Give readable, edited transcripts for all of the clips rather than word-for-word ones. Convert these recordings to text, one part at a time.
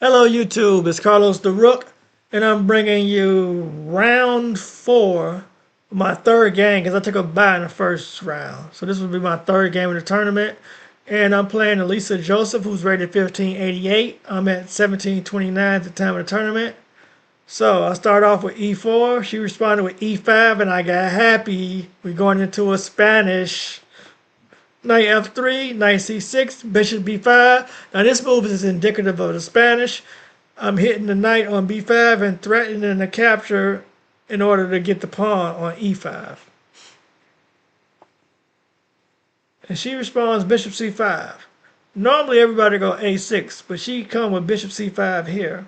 Hello YouTube, it's Carlos the Rook, and I'm bringing you round 4 of my third game because I took a bye in the first round. So this will be my third game of the tournament, and I'm playing Elisa Joseph, who's rated 1588. I'm at 1729 at the time of the tournament. So I start off with E4, she responded with E5, and I got happy. We're going into a Spanish. Knight F3, Knight C6, Bishop B5. Now this move is indicative of the Spanish. I'm hitting the knight on B5 and threatening the capture in order to get the pawn on E5. And she responds Bishop C5. Normally everybody go A6, but she come with Bishop C5 here.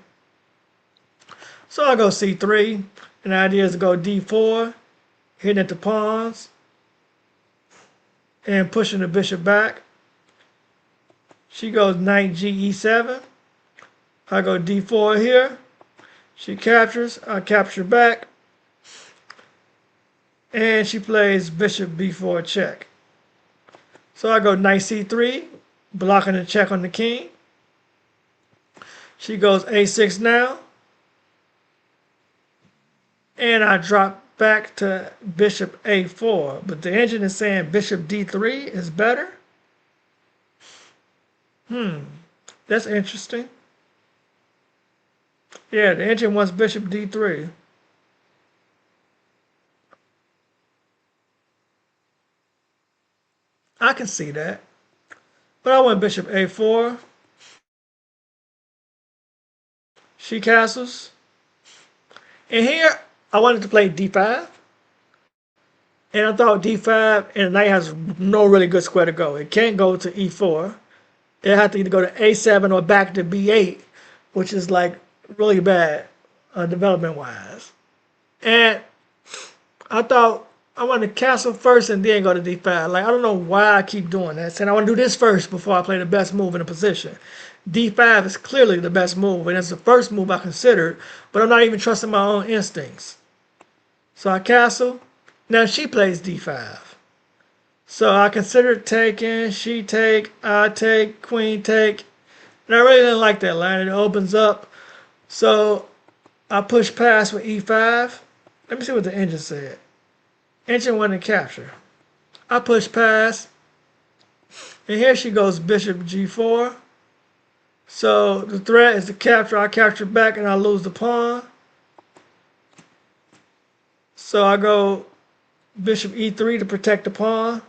So I go C3, and the idea is to go D4, hitting at the pawns, and pushing the bishop back. She goes knight G E7. I go D4 here. She captures. I capture back. And she plays bishop B4 check. So I go knight C3, blocking the check on the king. She goes A6 now. And I drop back to bishop A4. But the engine is saying bishop D3 is better. That's interesting. Yeah, the engine wants bishop D3. I can see that. But I went bishop A4. She castles. And here, I wanted to play D5. And I thought D5 and the knight has no really good square to go. It can't go to E4. It had to either go to A7 or back to B8, which is like really bad development wise. And I thought I wanted to castle first and then go to D5. Like, I don't know why I keep doing that. Saying I want to do this first before I play the best move in the position. D5 is clearly the best move, and it's the first move I considered, but I'm not even trusting my own instincts. So I castle. Now she plays D5. So I considered taking, she take, I take, queen take. And I really didn't like that line. It opens up. So I push past with E5. Let me see what the engine said. Engine wanted to capture. I push past. And here she goes bishop G4. So the threat is to capture. I capture back and I lose the pawn. So I go bishop E3 to protect the pawn.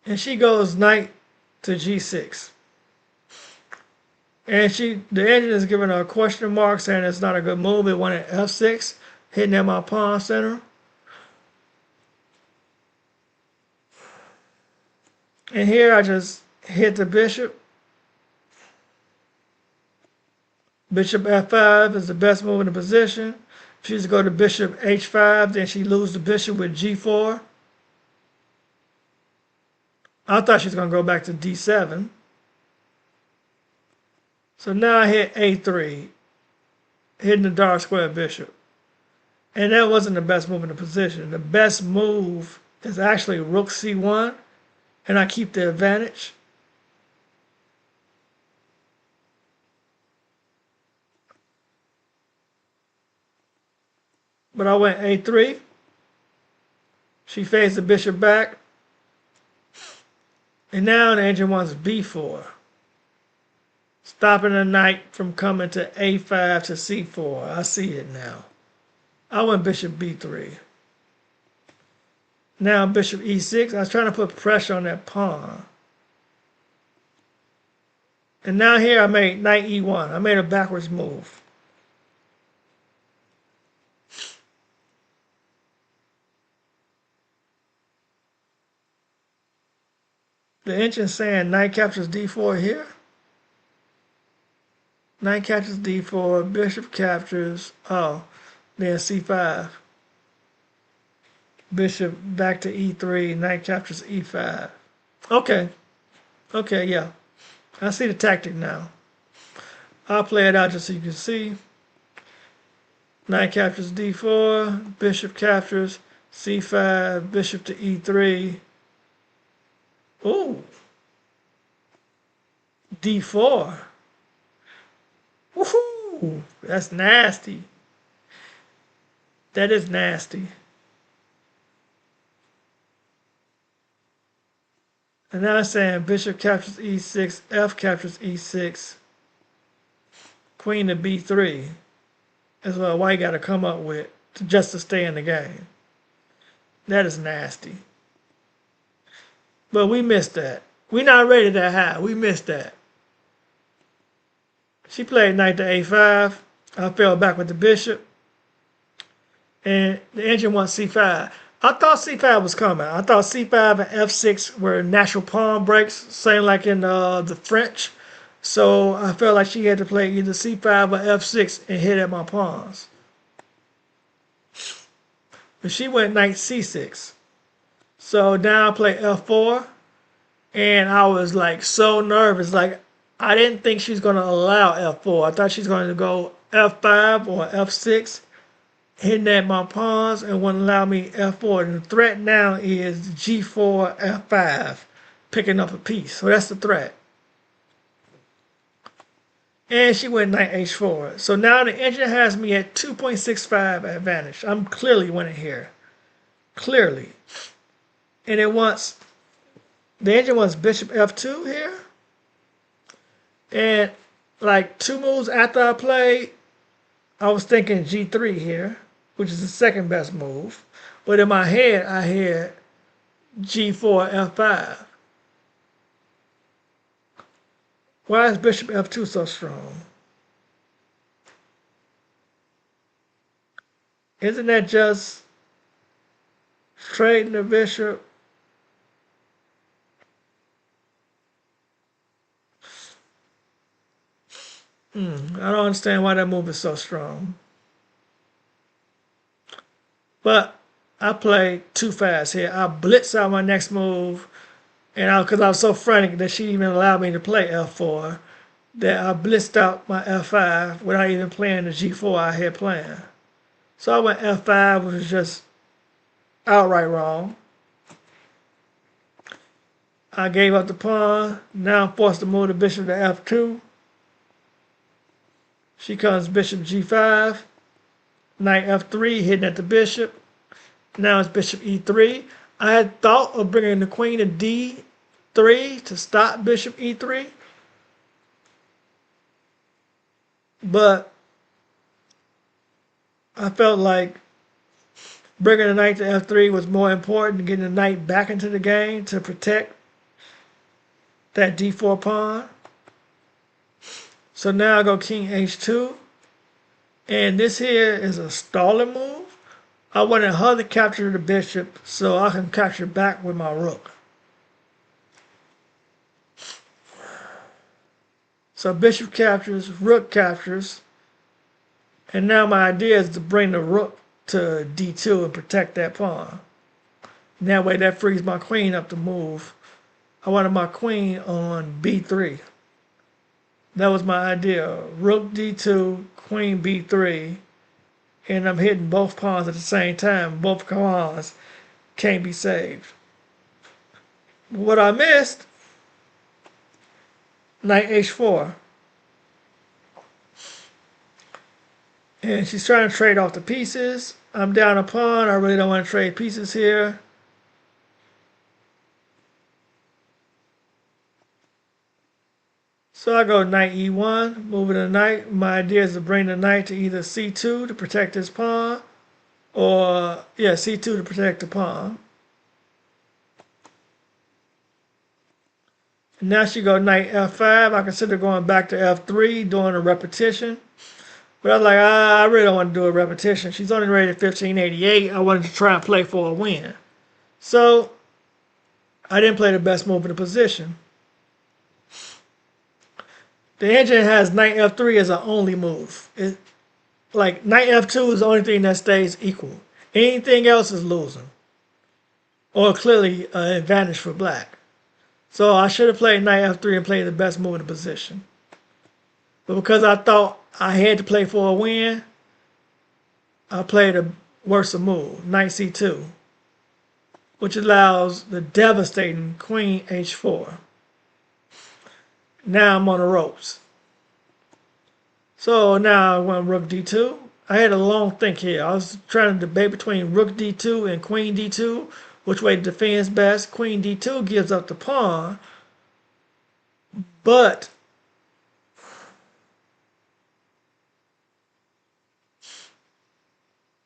And she goes knight to G6. And the engine is giving her a question mark saying it's not a good move. It went at F6, hitting at my pawn center. And here I just hit the bishop. Bishop F5 is the best move in the position. If she's to go to bishop H5, then she loses the bishop with G4. I thought she was going to go back to D7. So now I hit A3, hitting the dark square bishop. And that wasn't the best move in the position. The best move is actually rook C1, and I keep the advantage. But I went A3. She fades the bishop back. And now the engine wants B4. Stopping the knight from coming to A5 to C4. I see it now. I went bishop B3. Now bishop E6. I was trying to put pressure on that pawn. And now here I made knight E1. I made a backwards move. The engine saying knight captures D4 here. Knight captures D4. Bishop captures. Oh, then C5. Bishop back to E3. Knight captures E5. Okay. Okay, yeah. I see the tactic now. I'll play it out just so you can see. Knight captures D4. Bishop captures C5. Bishop to E3. Ooh. d4. Woohoo! That's nasty. That is nasty. And now it's saying bishop captures e6, f captures e6, queen to b3. That's what white got to come up with just to stay in the game. That is nasty. But we missed that. We're not ready that high. We missed that. She played knight to a5. I fell back with the bishop. And the engine wants c5. I thought c5 was coming. I thought c5 and f6 were natural pawn breaks, same like in the French. So I felt like she had to play either c5 or f6 and hit at my pawns. But she went knight c6. So now I play f4. And I was like so nervous. Like I didn't think she was going to allow f4. I thought she was going to go f5 or f6. Hitting at my pawns and wouldn't allow me f4. And the threat now is g4, f5, picking up a piece. So that's the threat. And she went knight h4. So now the engine has me at 2.65 advantage. I'm clearly winning here. Clearly. And it wants, the engine wants bishop f2 here. And like 2 moves after I played, I was thinking g3 here, which is the second best move. But in my head, I had g4, f5. Why is bishop f2 so strong? Isn't that just trading the bishop? I don't understand why that move is so strong. But I played too fast here. I blitzed out my next move. And because I was so frantic that she even allowed me to play f4, that I blitzed out my f5 without even playing the g4 I had planned. So I went f5, which was just outright wrong. I gave up the pawn. Now I'm forced to move the bishop to f2. She comes bishop g5. Knight f3, hitting at the bishop. Now it's bishop e3. I had thought of bringing the queen to d3 to stop bishop e3. But I felt like bringing the knight to f3 was more important than getting the knight back into the game to protect that d4 pawn. So now I go king h2. And this here is a stalling move. I wanted her to capture the bishop so I can capture back with my rook. So bishop captures, rook captures. And now my idea is to bring the rook to d2 and protect that pawn. And that way that frees my queen up to move. I wanted my queen on b3. That was my idea. Rook d2, queen b3. And I'm hitting both pawns at the same time. Both pawns can't be saved. What I missed, knight h4. And she's trying to trade off the pieces. I'm down a pawn. I really don't want to trade pieces here. So I go knight e1, moving the knight. My idea is to bring the knight to either c2 to protect this pawn, or c2 to protect the pawn. And now she go knight f5. I consider going back to f3, doing a repetition. But I was like, I really don't want to do a repetition. She's only rated 1588. I wanted to try and play for a win. So I didn't play the best move in the position. The engine has knight f3 as an only move. Like knight f2 is the only thing that stays equal. Anything else is losing. Or clearly an advantage for black. So I should have played knight f3 and played the best move in the position. But because I thought I had to play for a win, I played a worse move, knight c2. Which allows the devastating queen h4. Now I'm on the ropes. So now I went rook d2. I had a long think here. I was trying to debate between rook d2 and queen d2, which way to defend best. Queen d2 gives up the pawn, but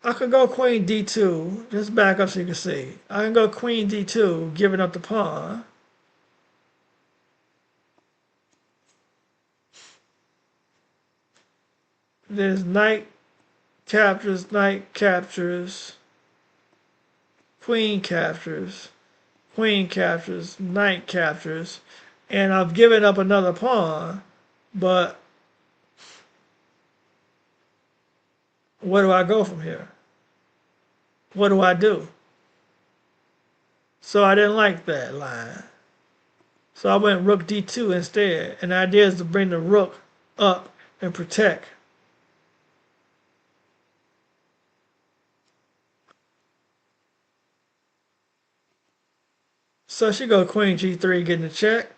I could go queen d2. Just back up so you can see. I can go queen d2, giving up the pawn. There's knight captures, queen captures, knight captures, and I've given up another pawn, but where do I go from here? What do I do? So I didn't like that line. So I went rook d2 instead, and the idea is to bring the rook up and protect. So she go queen g3, getting the check.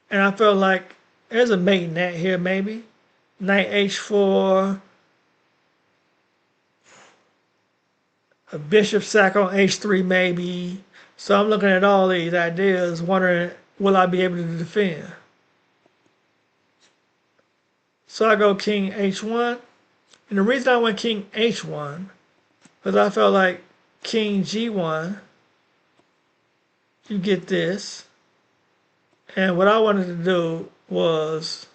And I felt like there's a mate net here, maybe. Knight h4. A bishop sack on h3, maybe. So I'm looking at all these ideas, wondering, will I be able to defend? So I go king h1. And the reason I went king h1 was I felt like king g1, you get this. And what I wanted to do was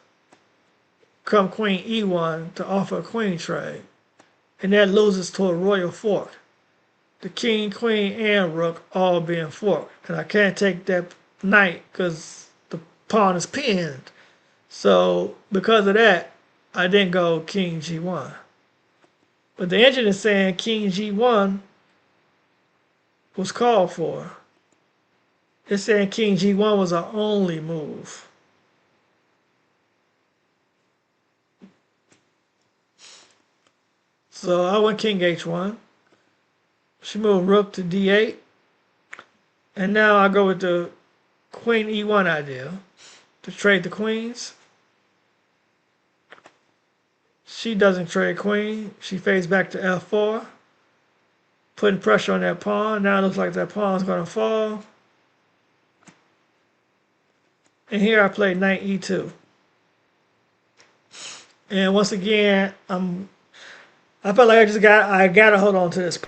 come queen e1 to offer a queen trade. And that loses to a royal fork. The king, queen, and rook all being forked. And I can't take that knight because the pawn is pinned. So because of that, I didn't go king g1. But the engine is saying king g1 was called for. It's saying king g1 was our only move. So I went king h1. She moved rook to d8. And now I go with the queen e1 idea to trade the queens. She doesn't trade queen. She fades back to f4, putting pressure on that pawn. Now it looks like that pawn's going to fall. And here I play knight e2. And once again, I felt like I gotta hold on to this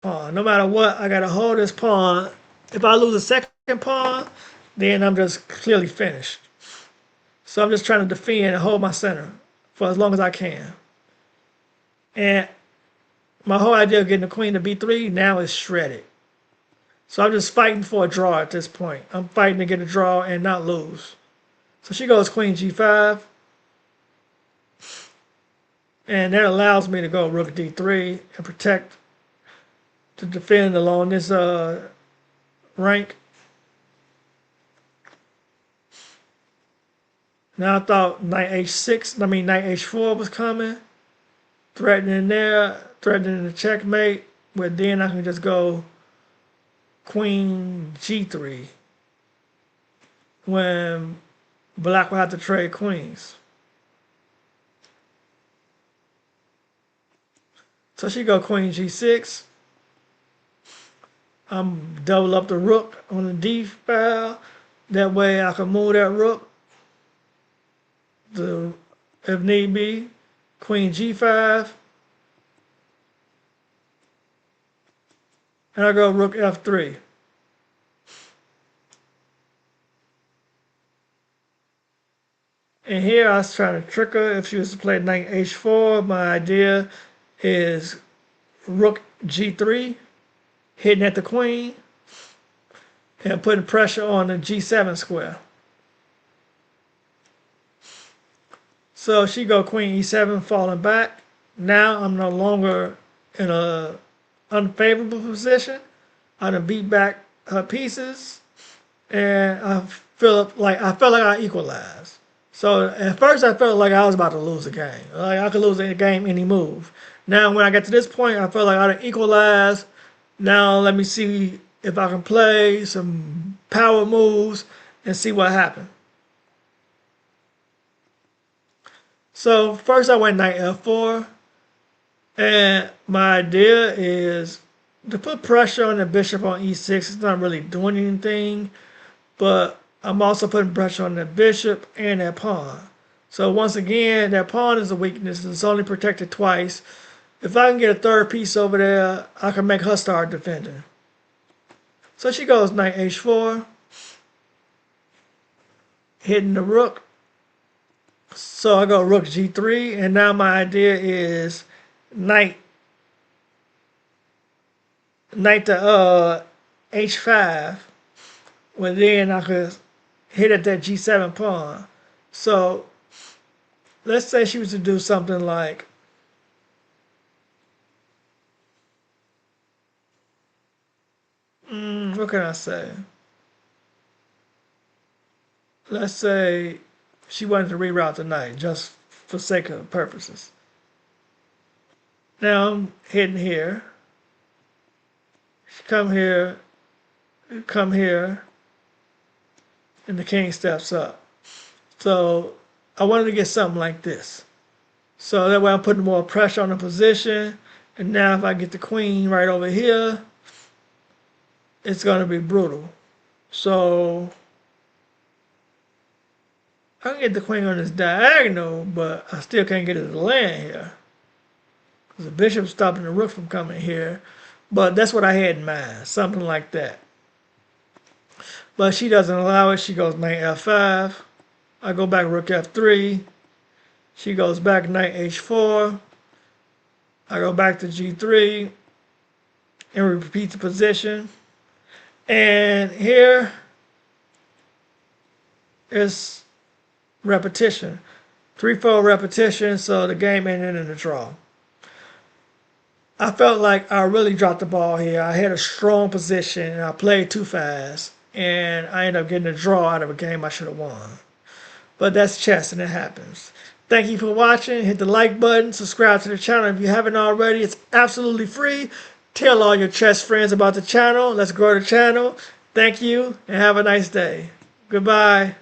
pawn. No matter what, I gotta hold this pawn. If I lose a second pawn, then I'm just clearly finished. So I'm just trying to defend and hold my center for as long as I can. And my whole idea of getting the queen to b3 now is shredded. So I'm just fighting for a draw at this point. I'm fighting to get a draw and not lose. So she goes queen g5. And that allows me to go rook d3 and protect, to defend along this rank. Now I thought knight h4 was coming, threatening there, threatening the checkmate, but then I can just go queen g3 when black will have to trade queens. So she go queen g6. I'm double up the rook on the d file. That way I can move that rook, if need be, queen g5. And I go rook f3. And here I was trying to trick her. If she was to play knight h4, my idea is rook g3, hitting at the queen, and putting pressure on the g7 square. So she go queen e7, falling back. Now I'm no longer in a unfavorable position. I done beat back her pieces, and I felt like I equalized. So at first I felt like I was about to lose the game. Like I could lose the game any move. Now when I get to this point, I felt like I done equalized. Now let me see if I can play some power moves and see what happened. So first I went knight f4, and my idea is to put pressure on the bishop on e6. It's not really doing anything, but I'm also putting pressure on the bishop and that pawn. So once again, that pawn is a weakness. It's only protected twice. If I can get a third piece over there, I can make her start defending. So she goes knight h4, hitting the rook. So I go rook g3, and now my idea is knight to h5. Well, then I could hit at that g7 pawn. So let's say she was to do something like what can I say? Let's say she wanted to reroute the knight just for sake of purposes. Now I'm hitting here. She come here, and the king steps up. So I wanted to get something like this. So that way I'm putting more pressure on the position. And now if I get the queen right over here, it's going to be brutal. So I can get the queen on this diagonal, but I still can't get it to land here, because the bishop's stopping the rook from coming here. But that's what I had in mind, something like that. But she doesn't allow it. She goes knight f5. I go back rook f3. She goes back knight h4. I go back to g3 and repeat the position. And here is repetition. 3-4 repetition, so the game ended in a draw. I felt like I really dropped the ball here. I had a strong position and I played too fast, and I ended up getting a draw out of a game I should have won. But that's chess and it happens. Thank you for watching. Hit the like button, subscribe to the channel if you haven't already. It's absolutely free. Tell all your chess friends about the channel. Let's grow the channel. Thank you and have a nice day. Goodbye.